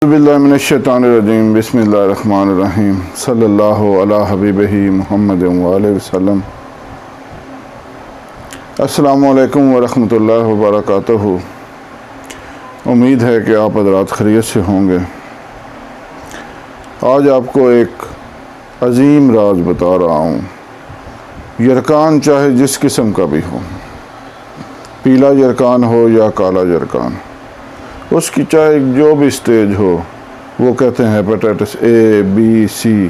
باللہ من الشیطان الرجیم بسم اللہ الرحمن الرحیم صلی اللہ علی حبیبہ محمد وآلہ وسلم۔ السلام علیکم ورحمۃ اللہ وبرکاتہ۔ امید ہے کہ آپ حضرات خیریت سے ہوں گے۔ آج آپ کو ایک عظیم راز بتا رہا ہوں۔ یرکان چاہے جس قسم کا بھی ہو، پیلا یرکان ہو یا کالا یرکان، اس کی چاہے جو بھی سٹیج ہو، وہ کہتے ہیں ہیپیٹائٹس اے بی سی،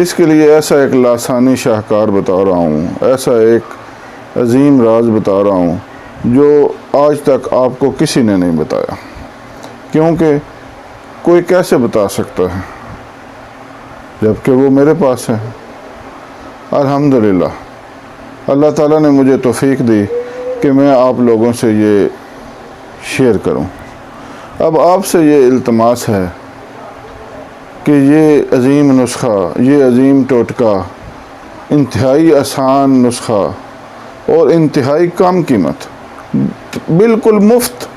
اس کے لیے ایسا ایک لاسانی شاہکار بتا رہا ہوں، ایسا ایک عظیم راز بتا رہا ہوں جو آج تک آپ کو کسی نے نہیں بتایا۔ کیونکہ کوئی کیسے بتا سکتا ہے جبکہ وہ میرے پاس ہے۔ الحمدللہ اللہ تعالیٰ نے مجھے توفیق دی کہ میں آپ لوگوں سے یہ شیئر کروں۔ اب آپ سے یہ التماس ہے کہ یہ عظیم نسخہ، یہ عظیم ٹوٹکا، انتہائی آسان نسخہ اور انتہائی کم قیمت، بالکل مفت،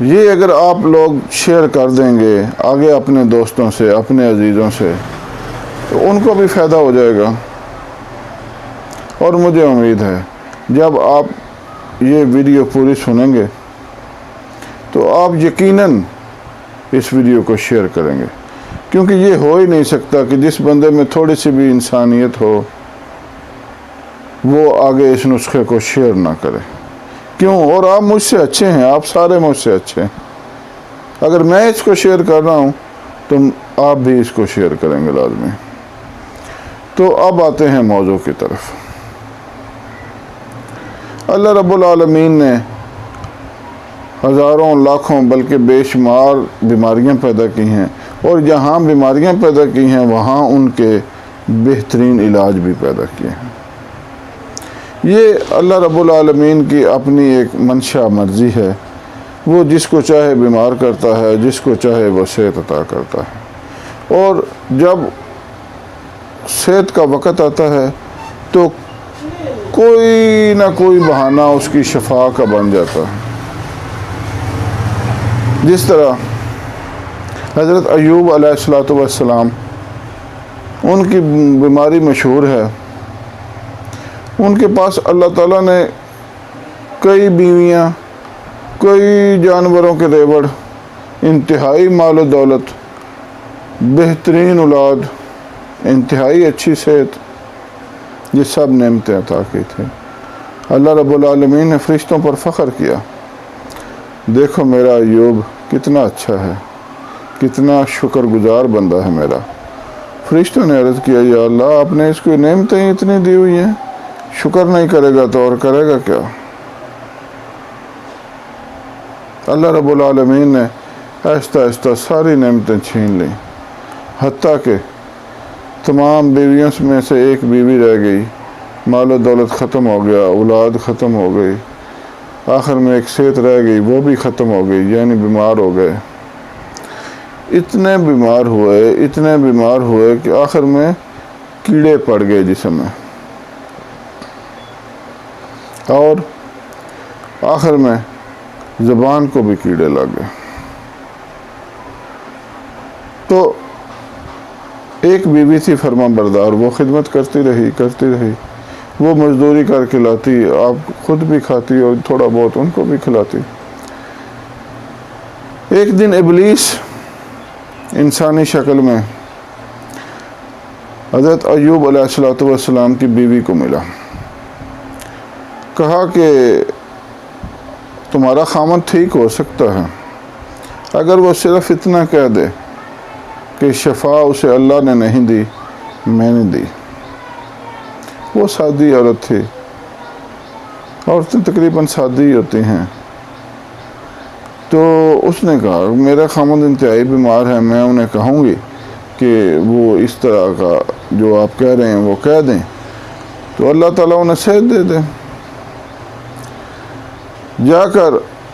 یہ اگر آپ لوگ شیئر کر دیں گے آگے اپنے دوستوں سے، اپنے عزیزوں سے، تو ان کو بھی فائدہ ہو جائے گا۔ اور مجھے امید ہے جب آپ یہ ویڈیو پوری سنیں گے تو آپ یقیناً اس ویڈیو کو شیئر کریں گے، کیونکہ یہ ہو ہی نہیں سکتا کہ جس بندے میں تھوڑی سی بھی انسانیت ہو وہ آگے اس نسخے کو شیئر نہ کرے۔ کیوں؟ اور آپ مجھ سے اچھے ہیں، آپ سارے مجھ سے اچھے ہیں۔ اگر میں اس کو شیئر کر رہا ہوں تو آپ بھی اس کو شیئر کریں گے لازمی۔ تو اب آتے ہیں موضوع کی طرف۔ اللہ رب العالمین نے ہزاروں لاکھوں بلکہ بے شمار بیماریاں پیدا کی ہیں، اور جہاں بیماریاں پیدا کی ہیں وہاں ان کے بہترین علاج بھی پیدا کیے ہیں۔ یہ اللہ رب العالمین کی اپنی ایک منشا مرضی ہے، وہ جس کو چاہے بیمار کرتا ہے، جس کو چاہے وہ صحت عطا کرتا ہے۔ اور جب صحت کا وقت آتا ہے تو کوئی نہ کوئی بہانہ اس کی شفا کا بن جاتا ہے۔ جس طرح حضرت ایوب علیہ السلام، ان کی بیماری مشہور ہے، ان کے پاس اللہ تعالیٰ نے کئی بیویاں، کئی جانوروں کے ریوڑ، انتہائی مال و دولت، بہترین اولاد، انتہائی اچھی صحت، یہ سب نعمتیں عطا کی تھیں۔ اللہ رب العالمین نے فرشتوں پر فخر کیا، دیکھو میرا ایوب کتنا اچھا ہے، کتنا شکر گزار بندہ ہے میرا۔ فرشتوں نے عرض کیا، یا اللہ آپ نے اس کو نعمتیں اتنی دی ہوئی ہیں، شکر نہیں کرے گا تو اور کرے گا کیا؟ اللہ رب العالمین نے آہستہ آہستہ ساری نعمتیں چھین لیں، حتیٰ کہ تمام بیویوں میں سے ایک بیوی رہ گئی، مال و دولت ختم ہو گیا، اولاد ختم ہو گئی، آخر میں ایک صحت رہ گئی، وہ بھی ختم ہو گئی، یعنی بیمار ہو گئے۔ اتنے بیمار ہوئے کہ آخر میں کیڑے پڑ گئے جسم میں، اور آخر میں زبان کو بھی کیڑے لگ گئے۔ تو ایک بیوی تھی فرما بردار، وہ خدمت کرتی رہی، وہ مزدوری کر کے لاتی، آپ خود بھی کھاتی اور تھوڑا بہت ان کو بھی کھلاتی۔ ایک دن ابلیس انسانی شکل میں حضرت ایوب علیہ السلام کی بیوی کو ملا، کہا کہ تمہارا خامد ٹھیک ہو سکتا ہے اگر وہ صرف اتنا کہہ دے کہ شفا اسے اللہ نے نہیں دی، میں نے دی۔ وہ سادی عورت تھی، عورتیں تقریباً سادی ہی ہوتی ہیں۔ تو اس نے کہا میرا خامد انتہائی بیمار ہے، میں انہیں کہوں گی کہ وہ اس طرح کا جو آپ کہہ رہے ہیں وہ کہہ دیں تو اللہ تعالیٰ انہیں صحت دے دے۔ جا کر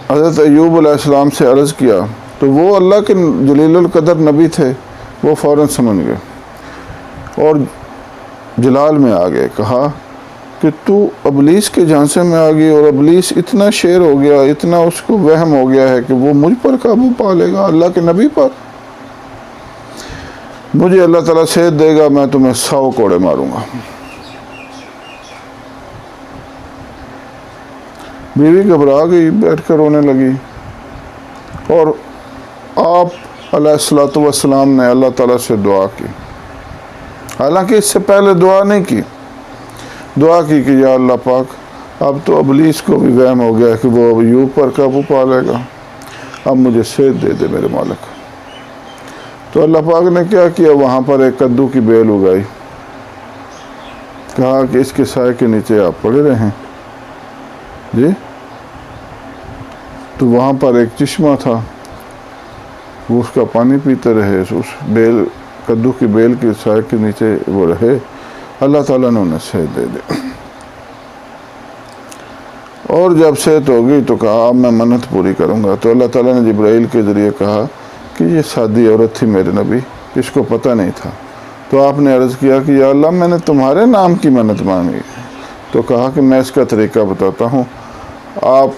حضرت ایوب علیہ السلام سے عرض کیا تو وہ اللہ کے جلیل القدر نبی تھے، وہ فوراً سمجھ گئے اور جلال میں آ گئے، کہا کہ کہ تو ابلیس کے جھانسے میں آ گئی، اور ابلیس اتنا شیر ہو گیا، اتنا اس کو وہم ہو گیا ہے کہ وہ مجھ پر قابو پا لے گا، اللہ کے نبی پر۔ مجھے اللہ تعالیٰ صحت دے گا، میں تمہیں 100 کوڑے ماروں گا۔ بیوی گھبرا گئی، بیٹھ کر رونے لگی، اور آپ علیہ الصلوۃ والسلام نے اللہ تعالیٰ سے دعا کی۔ حالانکہ اس سے پہلے دعا نہیں کی، دعا کی کہ یا اللہ پاک، اب تو ابلیس کو بھی وہم ہو گیا کہ وہ ایوب پر قابو پا لے گا، اب مجھے صحت دے دے میرے مالک۔ تو اللہ پاک نے کیا کیا، وہاں پر ایک کدو کی بیل اگائی، کہا کہ اس کے سائے کے نیچے آپ پڑے رہیں جی۔ تو وہاں پر ایک چشمہ تھا، وہ اس کا پانی پیتے رہے، اس بیل کدو کی بیل کے سائے کے نیچے وہ رہے، اللہ تعالیٰ نے انہیں صحت دے دی۔ اور جب صحت ہو گئی تو کہا اب میں منت پوری کروں گا۔ تو اللہ تعالیٰ نے جبرائیل کے ذریعے کہا کہ یہ سادی عورت تھی میرے نبی، اس کو پتہ نہیں تھا۔ تو آپ نے عرض کیا کہ یا اللہ میں نے تمہارے نام کی منت مانگی۔ تو کہا کہ میں اس کا طریقہ بتاتا ہوں، آپ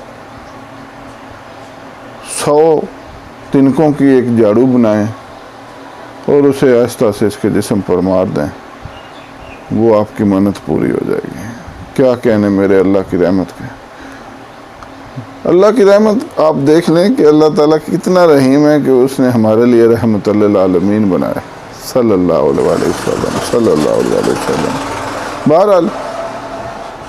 100 تنکوں کی ایک جھاڑو بنائیں اور اسے آہستہ سے اس کے جسم پر مار دیں، وہ آپ کی منت پوری ہو جائے گی۔ کیا کہنے میرے اللہ کی رحمت کے۔ اللہ کی رحمت آپ دیکھ لیں کہ اللہ تعالیٰ کتنا رحیم ہے کہ اس نے ہمارے لیے رحمت للعالمین بنایا، صلی اللہ علیہ وسلم، صلی اللہ علیہ وسلم۔ بہرحال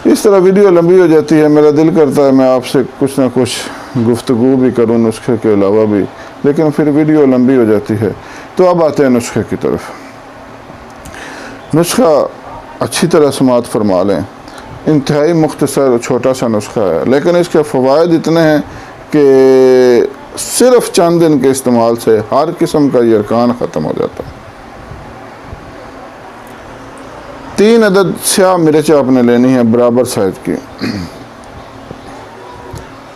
اس طرح ویڈیو لمبی ہو جاتی ہے، میرا دل کرتا ہے میں آپ سے کچھ نہ کچھ گفتگو بھی کروں نسخے کے علاوہ بھی، لیکن پھر ویڈیو لمبی ہو جاتی ہے۔ تو اب آتے ہیں نسخے کی طرف۔ نسخہ اچھی طرح سماعت فرما لیں، انتہائی مختصر چھوٹا سا نسخہ ہے، لیکن اس کے فوائد اتنے ہیں کہ صرف چند دن کے استعمال سے ہر قسم کا یرقان ختم ہو جاتا ہے۔ 3 عدد سیاہ مرچ آپ نے لینی ہے برابر سائز کی،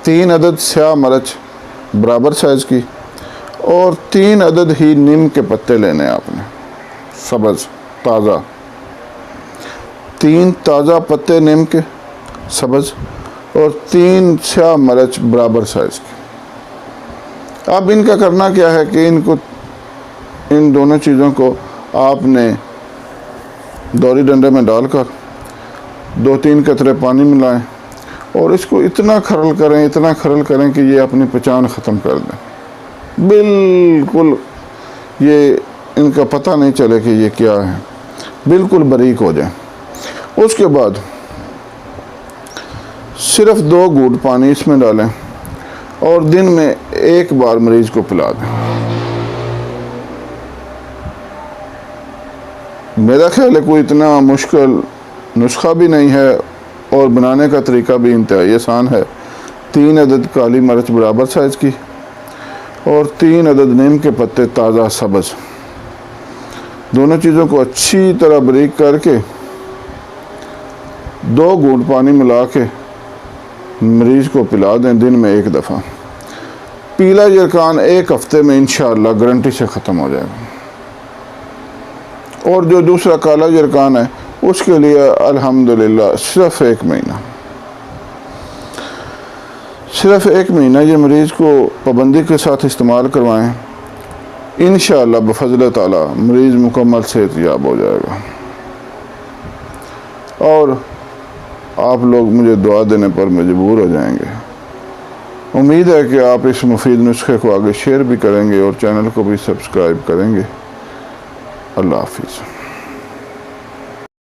3 عدد سیاہ مرچ برابر سائز کی، اور 3 عدد ہی نیم کے پتے لینے آپ نے، سبز تازہ، 3 تازہ پتے نیم کے سبز، اور 3 سیاہ مرچ برابر سائز کی۔ اب ان کا کرنا کیا ہے کہ ان دونوں چیزوں کو آپ نے دوری ڈنڈے میں ڈال کر 2-3 قطرے پانی ملائیں، اور اس کو اتنا کھرل کریں کہ یہ اپنی پہچان ختم کر دیں، بالکل یہ ان کا پتہ نہیں چلے کہ یہ کیا ہے، بالکل باریک ہو جائیں۔ اس کے بعد صرف 2 گھونٹ پانی اس میں ڈالیں، اور دن میں 1 بار مریض کو پلا دیں۔ میرا خیال ہے کوئی اتنا مشکل نسخہ بھی نہیں ہے، اور بنانے کا طریقہ بھی انتہائی آسان ہے۔ 3 عدد کالی مرچ برابر سائز کی، اور 3 عدد نیم کے پتے تازہ سبز، دونوں چیزوں کو اچھی طرح باریک کر کے 2 گھونٹ پانی ملا کے مریض کو پلا دیں دن میں 1 دفعہ۔ پیلا یرقان 1 ہفتے میں انشاءاللہ گارنٹی سے ختم ہو جائے گا، اور جو دوسرا کالا یرقان ہے اس کے لیے الحمدللہ صرف 1 مہینہ، صرف 1 مہینہ یہ مریض کو پابندی کے ساتھ استعمال کروائیں، انشاءاللہ بفضل تعالی مریض مکمل صحت یاب ہو جائے گا۔ اور آپ لوگ مجھے دعا دینے پر مجبور ہو جائیں گے۔ امید ہے کہ آپ اس مفید نسخے کو آگے شیئر بھی کریں گے اور چینل کو بھی سبسکرائب کریں گے۔ اللہ حافظ۔